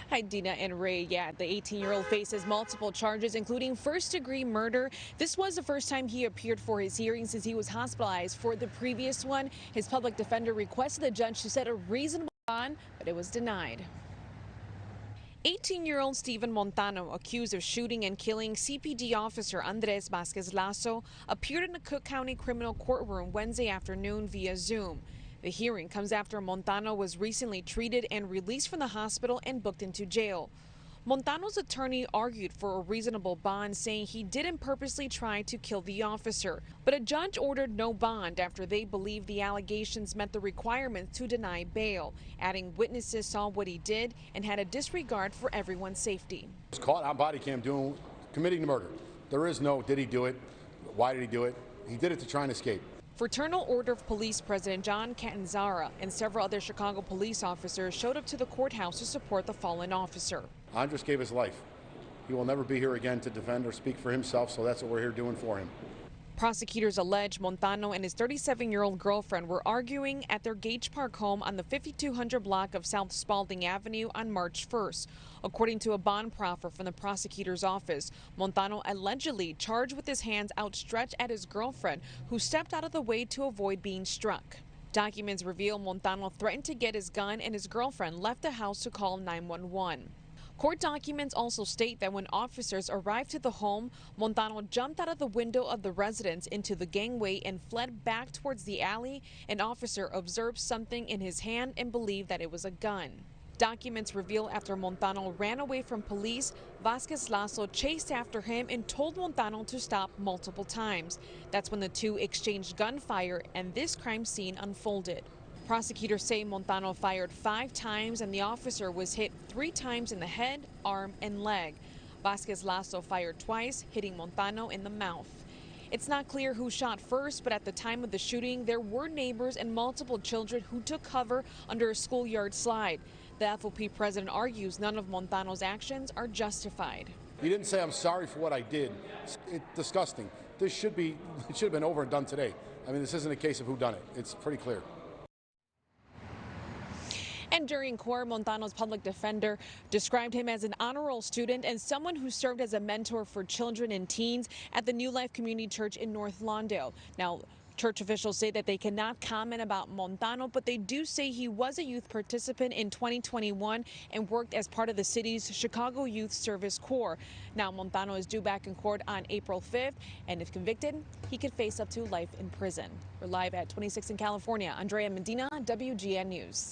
Hi, Dina and Ray. Yeah, the 18-year-old faces multiple charges, including first-degree murder. This was the first time he appeared for his hearing since he was hospitalized for the previous one. His public defender requested the judge to set a reasonable bond, but it was denied. 18-year-old Steven Montano, accused of shooting and killing CPD officer Andres Vasquez Lasso, appeared in the Cook County Criminal Courtroom Wednesday afternoon via Zoom. The hearing comes after Montano was recently treated and released from the hospital and booked into jail. Montano's attorney argued for a reasonable bond, saying he didn't purposely try to kill the officer. But a judge ordered no bond after they believed the allegations met the requirements to deny bail, adding witnesses saw what he did and had a disregard for everyone's safety. He was caught on body cam committing the murder. There is no did he do it, why did he do it? He did it to try and escape. Fraternal Order of Police President John Catanzara and several other Chicago police officers showed up to the courthouse to support the fallen officer. Andres gave his life. He will never be here again to defend or speak for himself, so that's what we're here doing for him. Prosecutors allege Montano and his 37-year-old girlfriend were arguing at their Gage Park home on the 5200 block of South Spalding Avenue on March 1st. According to a bond proffer from the prosecutor's office, Montano allegedly charged with his hands outstretched at his girlfriend, who stepped out of the way to avoid being struck. Documents reveal Montano threatened to get his gun and his girlfriend left the house to call 911. Court documents also state that when officers arrived to the home, Montano jumped out of the window of the residence into the gangway and fled back towards the alley. An officer observed something in his hand and believed that it was a gun. Documents reveal after Montano ran away from police, Vasquez Lasso chased after him and told Montano to stop multiple times. That's when the two exchanged gunfire and this crime scene unfolded. Prosecutors say Montano fired 5 times and the officer was hit 3 times in the head, arm, and leg. Vasquez Lasso fired twice, hitting Montano in the mouth. It's not clear who shot first, but at the time of the shooting, there were neighbors and multiple children who took cover under a schoolyard slide. The FOP president argues none of Montano's actions are justified. He didn't say, I'm sorry for what I did. It's disgusting. It should have been over and done today. I mean, this isn't a case of who done it. It's pretty clear. And during court, Montano's public defender described him as an honor roll student and someone who served as a mentor for children and teens at the New Life Community Church in North Lawndale. Now, church officials say that they cannot comment about Montano, but they do say he was a youth participant in 2021 and worked as part of the city's Chicago Youth Service Corps. Now, Montano is due back in court on April 5th, and if convicted, he could face up to life in prison. We're live at 26 in California. Andrea Medina, WGN News.